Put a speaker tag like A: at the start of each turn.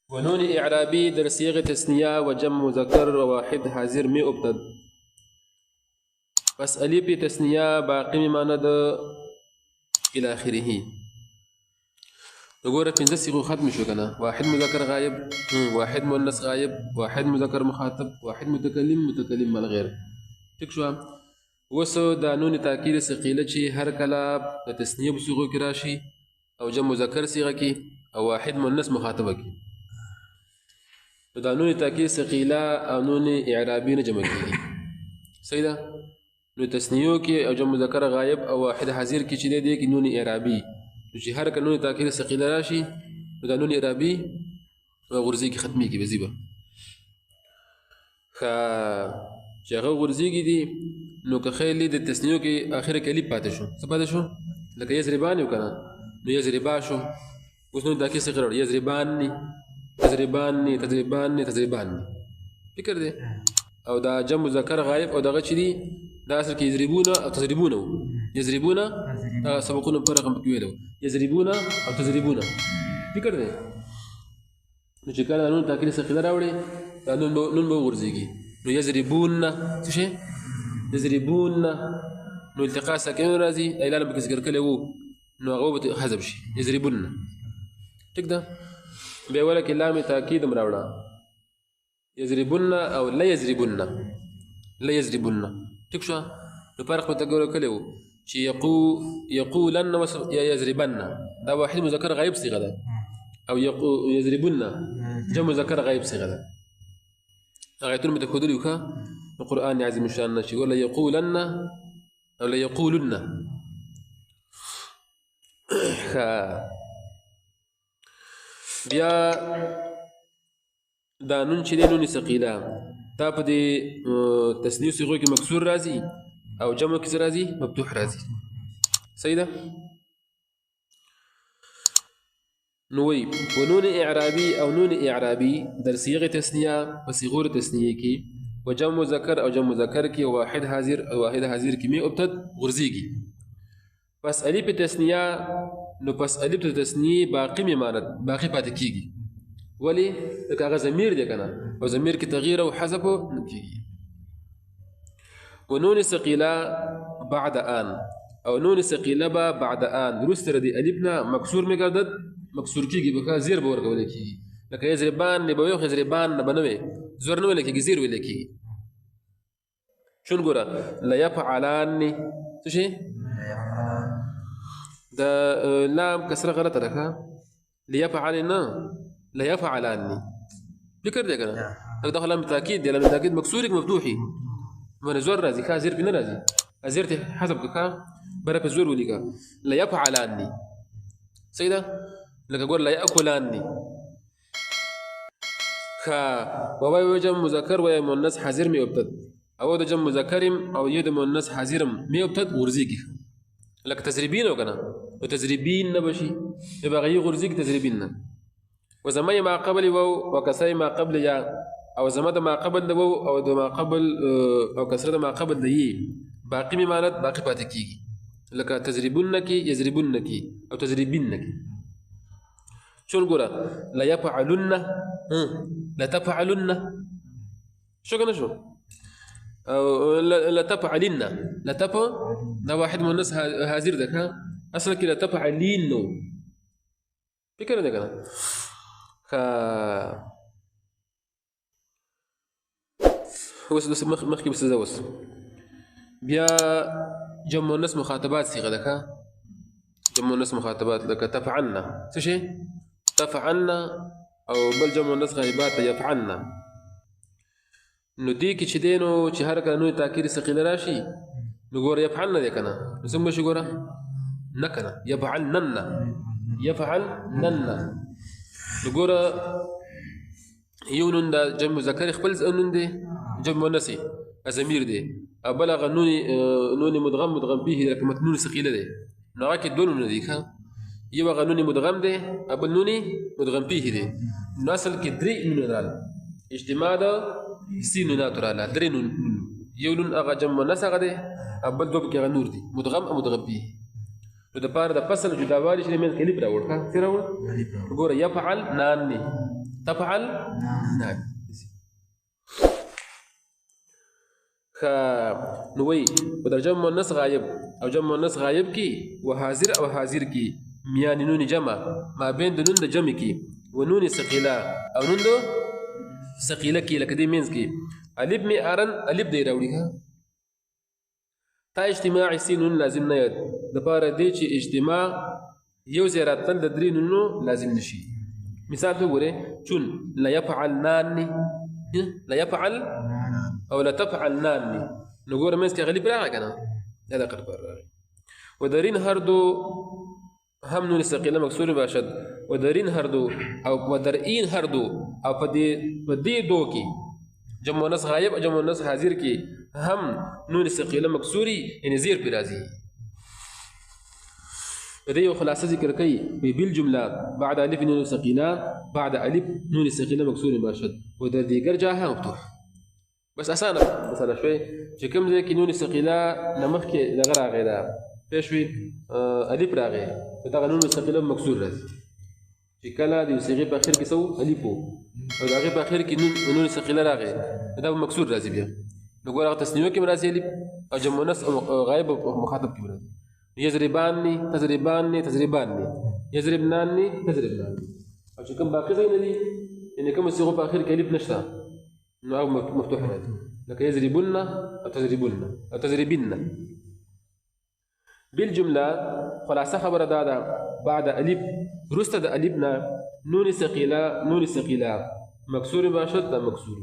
A: ونون إعرابي در صيغة تثنية وجمع مذكر وواحد حاضر مي أبتد بس ألف تثنية باقي معنى إلى آخره. نقول في صيغة ختم شو كنا واحد مذكر غايب، واحد مؤنث غايب، واحد مذكر مخاطب، واحد متكلم مع الغير. تكشوا وسو دا نون تأكيد ثقيلة شي هر كلا تثنية بصيغة كراشي أو جمع مذكر صيغة كي أو واحد مؤنث مخاطبة كي. دا نون تأكيد ثقيلة أو نون إعرابي نجمع كي سيدا نو تثنية كي أو جمع مذكر غايب أو واحد حاضر كي شي دي كي نون إعرابي شي هر كلا نون تأكيد ثقيلة راشي دا نون إعرابي وغرزي كي ختمي كي بزيبا شغل غرزي كي دي نو كخيلي د تثنية كي آخر كلي پاتې شو څه پاتې شو لکه یضربان یو کنه نو یضربا شو اوس نو دا کې څه قرار یضربان فکر دی او دا جمع مذکر غائب او دغه چي دي دا اصل کې یضربون او تضربون سبقون پر رقم کې ویلو یضربون او تضربون فکر دی نو چې کله نو تاکید ثقيله راوړي دا نون به ورزيږي نو یضربون څه شي يضربون نو التقاء ساكن رازي اعلان بك ذكر كله وو نو هغه حذف شي يضربون تقدر به ولا كلام تاكيد مراوړه يضربون او لا يضربون تكشوا نو فرق متقول كله وو شي يقولن يضربن دا واحد مذكر غائب صيغه ده او يضربون جمع مذكر غائب صيغه ده اغيتون متكودل يوكا القرآن عزيز من شان نشي ولا يقولن أو لا يقولن بيا دا نون چې دی نون ثقيله تا په دې تثنیه صيغو کې مکسور راځي او جمع کې راځي مفتوح راځي صحیح ده نوي ونون إعرابي أو نون إعرابي در صيغة تثنية وصيغور تثنية كي وجمع مذكر أو جمع مذكر كي وواحد حاضر كي مي أبتد غرزيكي بس ألف تثنية نو بس ألف تثنية باقي ممانت باقي باتكيجي ولي لك أغا زمير دي كنا وزمير كي تغييره وحذفه نكيجي ونون ثقيلة بعد آن أو نون ثقيلة بعد آن رستر دي ألفنا مكسور مقدد مكسور كيجي بكا زير بورك ولا كيجي لك يزربان نبويو يزربان نبنوي زور نوي لك زير ولا كيجي شو نقول لا يفعلان شو ده لام كسر غلط ركها ليفعلنا لا يفعلان فكر ده كده دخل لام تاكيد لام تاكيد مكسورك مفتوحي من زور رازي كا زير بنا رازي ازيرت حسب كا برا زور وليكا لا يفعلان سيدا لك أقول لا يأكلاني وواي جمع مذكر ويا مؤنث حاضر مي أبتد أو ده جمع مذكر أو يد مؤنث حاضر مي أبتد ورزيك لك تزريبين وكنا وتزريبين نبشي يبقى غير غرزيك تزريبين وزمي ما قبل واو وكسي ما قبل يا أو زمد ما قبل واو أو ما قبل أو كسرت ما قبل دي باقي ممانت باقي باتكيكي لك تزريبونك يزربونك أو تزريبينك شو نقول لا يفعلن لا تفعلن شو كنا شو أو لا تفعلن لا تفع ده واحد من الناس هازير ذاك أصلا كده تفعلين فكرة ده كنا بس مخكي بس زوس بيا جمع الناس مخاطبات صيغة ذاك جمع الناس مخاطبات لك تفعلنا شو تفعلنا او بل جمع الناس غيبات يفعلنا نو دي كي چدينو چ هر كانو تاكيد ثقيل راشي نغور يفعلنا دي كنا نسمى شو غورا نكنا يفعلنن نغورا يونن دا جمع ذكر خپل انن دي جمع مؤنث ازمير دي ابلغ نون مدغم به لك نون ثقيله دي نراك دون دي كا يبقى نوني مدغم ده أبل نوني مدغم فيه ده ناصل كدري من رال اجتماع ده سين ناتورالا دري نون يولون أغا جمع نسغ ده أبل دوب كي نور دي مدغم أو مدغم فيه نو د پاره د فصل جداوالي چې من کلیب راوړ کا څه راوړ وګوره يفعل نان نه تفعل نان نوي بدل جمع مؤنث غائب او جمع مؤنث غائب کی وحاضر او حاضر کی میان نون جمع ما بين د نون د جمع کی ونون ثقيله او نون د ثقيله کی لکه دې مینس کی الف می ارن الف دی راوړي تا اجتماع سين لازم نه یاد د پاره دی چې اجتماع یو زیرات تل د درې نونو لازم نشي مثال ته وګوره چون لا يفعلنان لا يفعل او لا تفعلنان نقول مینس کې غلیب راغی کنه هذا قرب راغی ودرين هردو هم نون ثقيله مكسور باشد ودرين هردو او ودرين هردو او پدې دو کې جمع مؤنث غائب او جمع مؤنث حاضر کې هم نون ثقيله مكسوري یعنی زیر پر راځي دې خلاصه ذکر کوي بالجمله بعد الف نون ثقيله بعد الف نون ثقيله مكسور باشد ودر دیگر جاها مفتوح بس اسانه مثلا شوي چې کوم ځای کې نون ثقيله نمخ کې دغه راغی دا پېښوي الف راغی دا نون ثقيله مكسور راځي چې کله د صيغه په اخر کې سو الف او د هغه په اخر کې نون ثقيله راغی دا مكسور راځي بیا نو ګوره تسنیه کې راځي الف او جمع مؤنث غائب او مخاطب کې راځي يضرباني تضرباني تضرباني يضربناني تضربناني او چې کوم باقي ځای نه دي ان کوم صيغه په اخر کې الف نشته نو هغه مفتوح راځي لکه يضربن او تضربن او تضربن بالجمله خلاصه خبره دا بعد الف رست د الفنا نون ثقيله مكسور باشد دا مكسور